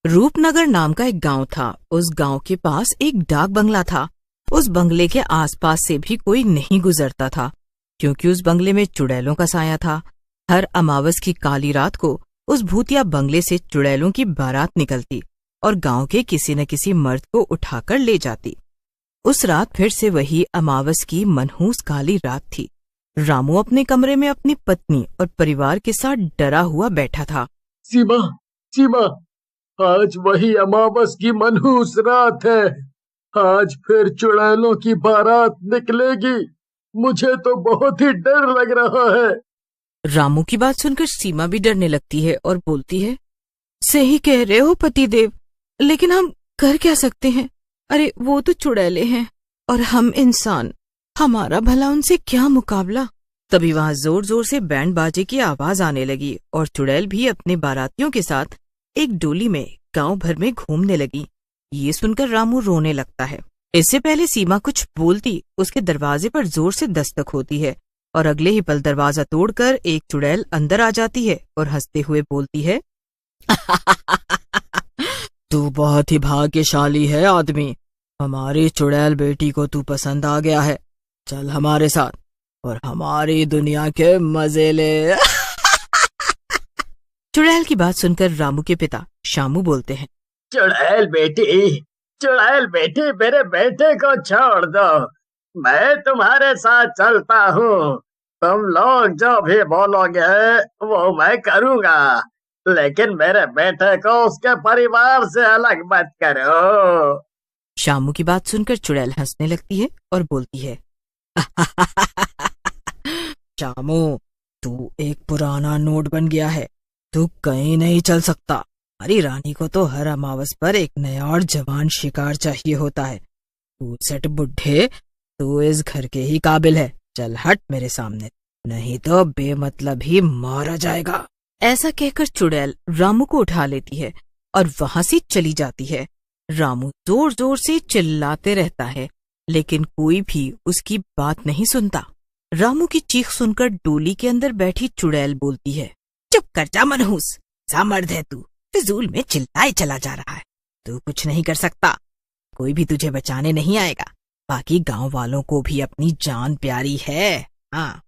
रूपनगर नाम का एक गांव था। उस गांव के पास एक डाक बंगला था। उस बंगले के आसपास से भी कोई नहीं गुजरता था, क्योंकि उस बंगले में चुड़ैलों का साया था। हर अमावस की काली रात को उस भूतिया बंगले से चुड़ैलों की बारात निकलती और गांव के किसी न किसी मर्द को उठाकर ले जाती। उस रात फिर से वही अमावस की मनहूस काली रात थी। रामू अपने कमरे में अपनी पत्नी और परिवार के साथ डरा हुआ बैठा था। सीमा, सीमा, आज वही अमावस की मनहूस रात है। आज फिर चुड़ैलों की बारात निकलेगी। मुझे तो बहुत ही डर लग रहा है। रामू की बात सुनकर सीमा भी डरने लगती है और बोलती है, सही कह रहे हो पतिदेव, लेकिन हम कर क्या सकते हैं? अरे वो तो चुड़ैले हैं और हम इंसान, हमारा भला उनसे क्या मुकाबला। तभी वहां जोर जोर से बैंड बाजे की आवाज आने लगी और चुड़ैल भी अपने बारातियों के साथ एक डोली में गांव भर में घूमने लगी। ये सुनकर रामू रोने लगता है। इससे पहले सीमा कुछ बोलती, उसके दरवाजे पर जोर से दस्तक होती है और अगले ही पल दरवाजा तोड़कर एक चुड़ैल अंदर आ जाती है और हंसते हुए बोलती है, तू बहुत ही भाग्यशाली है आदमी। हमारी चुड़ैल बेटी को तू पसंद आ गया है। चल हमारे साथ और हमारी दुनिया के मजे ले। चुड़ैल की बात सुनकर रामू के पिता शामू बोलते हैं, चुड़ैल बेटी, मेरे बेटे को छोड़ दो। मैं तुम्हारे साथ चलता हूँ। तुम लोग जो भी बोलोगे वो मैं करूँगा, लेकिन मेरे बेटे को उसके परिवार से अलग मत करो। शामू की बात सुनकर चुड़ैल हंसने लगती है और बोलती है, शामू, तू एक पुराना नोट बन गया है। तू कहीं नहीं चल सकता। हमारी रानी को तो हर अमावस पर एक नया और जवान शिकार चाहिए होता है। तू सेठ बुढ़े, तू इस घर के ही काबिल है। चल हट मेरे सामने, नहीं तो बेमतलब ही मारा जाएगा। ऐसा कहकर चुड़ैल रामू को उठा लेती है और वहां से चली जाती है। रामू जोर जोर से चिल्लाते रहता है, लेकिन कोई भी उसकी बात नहीं सुनता। रामू की चीख सुनकर डोली के अंदर बैठी चुड़ैल बोलती है, चुप कर जा मनहूस, सा मर्द है तू, फिजूल में चिल्लाए चला जा रहा है। तू कुछ नहीं कर सकता, कोई भी तुझे बचाने नहीं आएगा। बाकी गांव वालों को भी अपनी जान प्यारी है। हाँ,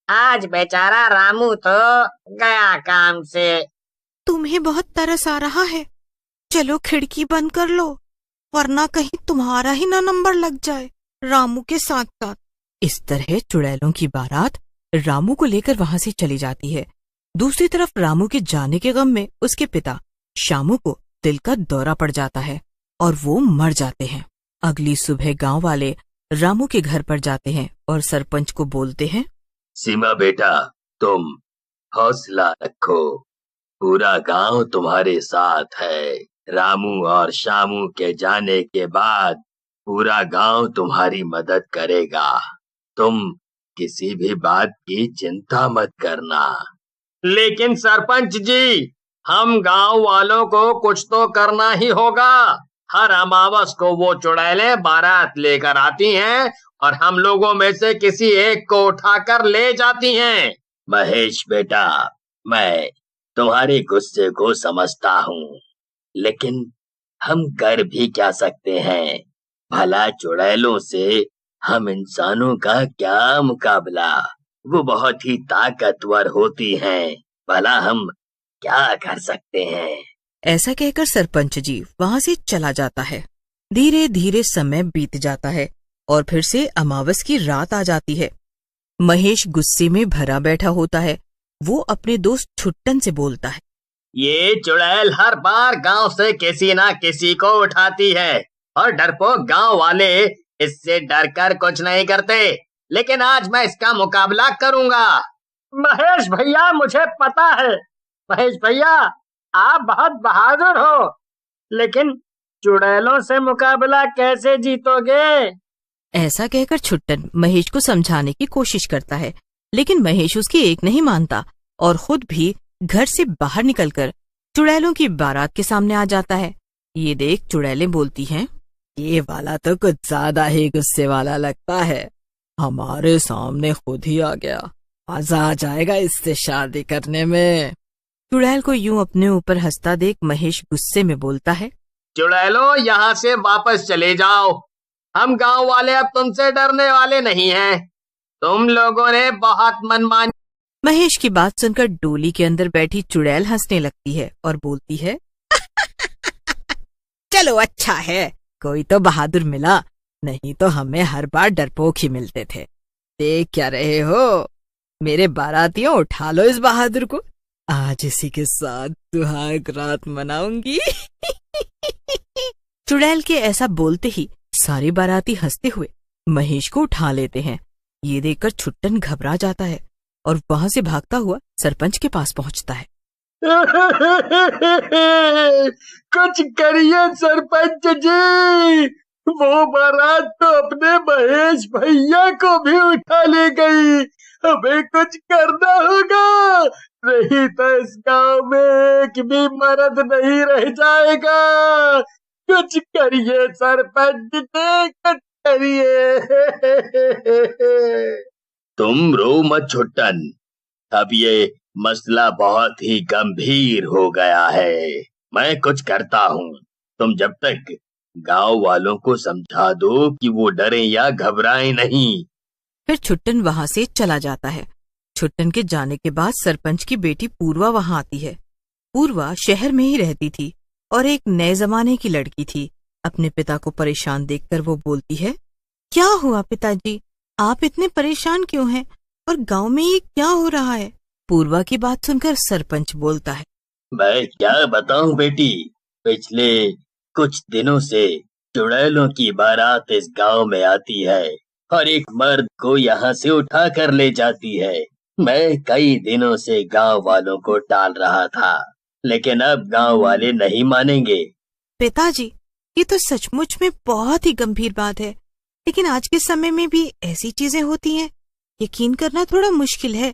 आज बेचारा रामू तो गया काम से। तुम्हें बहुत तरस आ रहा है। चलो खिड़की बंद कर लो, वरना कहीं तुम्हारा ही ना नंबर लग जाए रामू के साथ साथ। इस तरह चुड़ैलों की बारात रामू को लेकर वहां से चली जाती है। दूसरी तरफ रामू के जाने के गम में उसके पिता शामू को दिल का दौरा पड़ जाता है और वो मर जाते हैं। अगली सुबह गांव वाले रामू के घर पर जाते हैं और सरपंच को बोलते हैं, सीमा बेटा, तुम हौसला रखो। पूरा गांव तुम्हारे साथ है। रामू और शामू के जाने के बाद पूरा गांव तुम्हारी मदद करेगा। तुम किसी भी बात की चिंता मत करना। लेकिन सरपंच जी, हम गांव वालों को कुछ तो करना ही होगा। हर अमावस को वो चुड़ैलें बारात लेकर आती हैं और हम लोगों में से किसी एक को उठाकर ले जाती हैं। महेश बेटा, मैं तुम्हारे गुस्से को समझता हूँ, लेकिन हम कर भी क्या सकते हैं? भला चुड़ैलों से हम इंसानों का क्या मुकाबला? वो बहुत ही ताकतवर होती हैं। भला हम क्या कर सकते हैं? ऐसा कहकर सरपंच जी वहां से चला जाता है। धीरे धीरे समय बीत जाता है और फिर से अमावस की रात आ जाती है। महेश गुस्से में भरा बैठा होता है। वो अपने दोस्त छुट्टन से बोलता है, ये चुड़ैल हर बार गांव से किसी ना किसी को उठाती है और डरपोक गांव वाले इससे डरकर कुछ नहीं करते, लेकिन आज मैं इसका मुकाबला करूंगा। महेश भैया, मुझे पता है। महेश भैया, आप बहुत बहादुर हो, लेकिन चुड़ैलों से मुकाबला कैसे जीतोगे? ऐसा कहकर छुट्टन महेश को समझाने की कोशिश करता है, लेकिन महेश उसकी एक नहीं मानता और खुद भी घर से बाहर निकलकर चुड़ैलों की बारात के सामने आ जाता है। ये देख चुड़ैलें बोलती हैं, ये वाला तो कुछ ज्यादा ही गुस्से वाला लगता है। हमारे सामने खुद ही आ गया। मजा आ जाएगा इससे शादी करने में। चुड़ैल को यूं अपने ऊपर हंसता देख महेश गुस्से में बोलता है, चुड़ैलो, यहाँ से वापस चले जाओ। हम गांव वाले अब तुमसे डरने वाले नहीं हैं। तुम लोगों ने बहुत मनमानी। महेश की बात सुनकर डोली के अंदर बैठी चुड़ैल हंसने लगती है और बोलती है, चलो अच्छा है, कोई तो बहादुर मिला, नहीं तो हमें हर बार डरपोक ही मिलते थे। देख क्या रहे हो, मेरे बारातियों, उठा लो इस बहादुर को, आज इसी के साथ सुहाग रात मनाऊंगी। चुड़ैल के ऐसा बोलते ही सारे बाराती हंसते हुए महेश को उठा लेते हैं। ये देखकर छुट्टन घबरा जाता है और वहां से भागता हुआ सरपंच के पास पहुंचता है। कुछ करिए सरपंच जी, वो बारात तो अपने महेश भैया को भी उठा ले गई। हमें कुछ करना होगा, नहीं तो इस गांव में एक भी मर्द नहीं रह जाएगा। कुछ करिए सरपंच जी, कुछ करिए। तुम रो मत छुट्टन, अब ये मसला बहुत ही गंभीर हो गया है। मैं कुछ करता हूँ। तुम जब तक गांव वालों को समझा दो कि वो डरें या घबराएं नहीं। फिर छुट्टन वहां से चला जाता है। छुट्टन के जाने के बाद सरपंच की बेटी पूर्वा वहां आती है। पूर्वा शहर में ही रहती थी और एक नए जमाने की लड़की थी। अपने पिता को परेशान देखकर वो बोलती है, क्या हुआ पिताजी, आप इतने परेशान क्यों हैं और गांव में ये क्या हो रहा है? पूर्वा की बात सुनकर सरपंच बोलता है, मैं क्या बताऊं बेटी, पिछले कुछ दिनों से चुड़ैलों की बारात इस गांव में आती है और एक मर्द को यहाँ से उठा कर ले जाती है। मैं कई दिनों से गांव वालों को टाल रहा था, लेकिन अब गांव वाले नहीं मानेंगे। पिताजी, ये तो सचमुच में बहुत ही गंभीर बात है, लेकिन आज के समय में भी ऐसी चीजें होती हैं, यकीन करना थोड़ा मुश्किल है,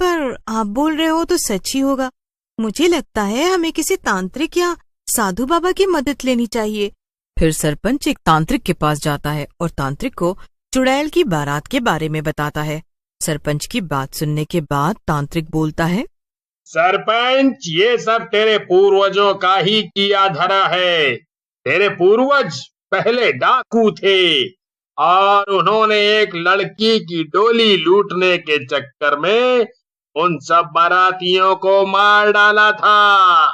पर आप बोल रहे हो तो सच ही होगा। मुझे लगता है हमें किसी तांत्रिक या साधु बाबा की मदद लेनी चाहिए। फिर सरपंच एक तांत्रिक के पास जाता है और तांत्रिक को चुड़ैल की बारात के बारे में बताता है। सरपंच की बात सुनने के बाद तांत्रिक बोलता है, सरपंच, ये सब तेरे पूर्वजों का ही किया धरा है। तेरे पूर्वज पहले डाकू थे और उन्होंने एक लड़की की डोली लूटने के चक्कर में उन सब बारातियों को मार डाला था।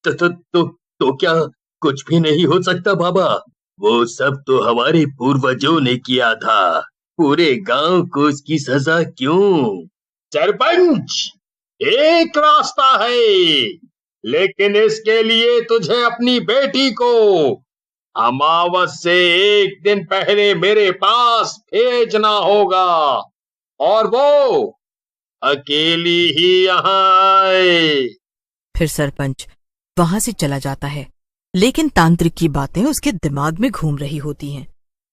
तो क्या कुछ भी नहीं हो सकता बाबा? वो सब तो हमारे पूर्वजों ने किया था। पूरे गांव को इसकी सजा क्यों? सरपंच, एक रास्ता है, लेकिन इसके लिए तुझे अपनी बेटी को अमावस से एक दिन पहले मेरे पास भेजना होगा और वो अकेली ही यहाँ आए। फिर सरपंच वहां से चला जाता है, लेकिन तांत्रिक की बातें उसके दिमाग में घूम रही होती हैं।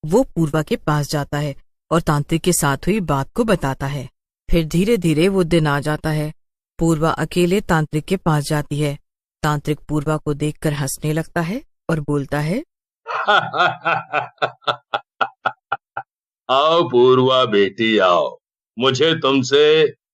वो पूर्वा के पास जाता है और तांत्रिक के साथ हुई बात को बताता है। फिर धीरे धीरे वो दिन आ जाता है। पूर्वा अकेले तांत्रिक के पास जाती है। तांत्रिक पूर्वा को देखकर हंसने लगता है और बोलता है, आओ पूर्वा बेटी, आओ। मुझे तुमसे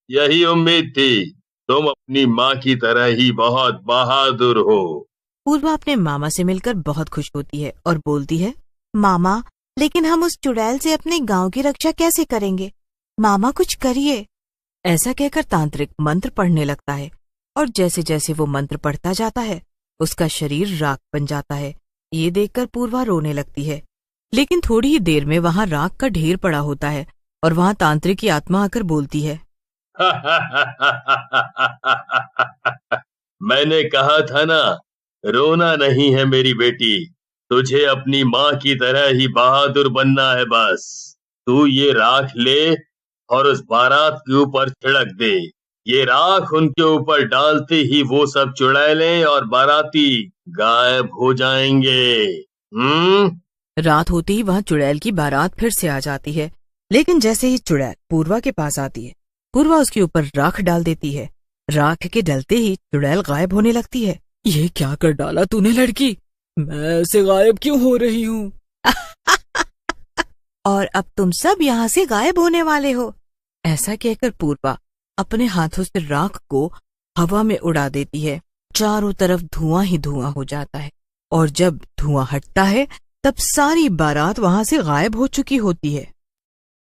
यही उम्मीद थी। तुम अपनी माँ की तरह ही बहुत बहादुर हो। पूर्वा अपने मामा से मिलकर बहुत खुश होती है और बोलती है, मामा, लेकिन हम उस चुड़ैल से अपने गांव की रक्षा कैसे करेंगे? मामा कुछ करिए। ऐसा कहकर तांत्रिक मंत्र पढ़ने लगता है और जैसे जैसे वो मंत्र पढ़ता जाता है उसका शरीर राख बन जाता है। ये देखकर पूर्वा रोने लगती है, लेकिन थोड़ी ही देर में वहां राख का ढेर पड़ा होता है और वहां तांत्रिक की आत्मा आकर बोलती है, मैंने कहा था ना, रोना नहीं है मेरी बेटी, तुझे अपनी माँ की तरह ही बहादुर बनना है। बस तू ये राख ले और उस बारात के ऊपर छिड़क दे। ये राख उनके ऊपर डालते ही वो सब चुड़ैलें और बाराती गायब हो जाएंगे। रात होते ही वहां चुड़ैल की बारात फिर से आ जाती है, लेकिन जैसे ही चुड़ैल पूर्वा के पास आती है, पूर्वा उसके ऊपर राख डाल देती है। राख के डलते ही चुड़ैल गायब होने लगती है। ये क्या कर डाला तूने लड़की? मैं ऐसे गायब क्यों हो रही हूँ? और अब तुम सब यहाँ से गायब होने वाले हो। ऐसा कहकर पूर्वा अपने हाथों से राख को हवा में उड़ा देती है। चारों तरफ धुआं ही धुआं हो जाता है और जब धुआं हटता है तब सारी बारात वहां से गायब हो चुकी होती है।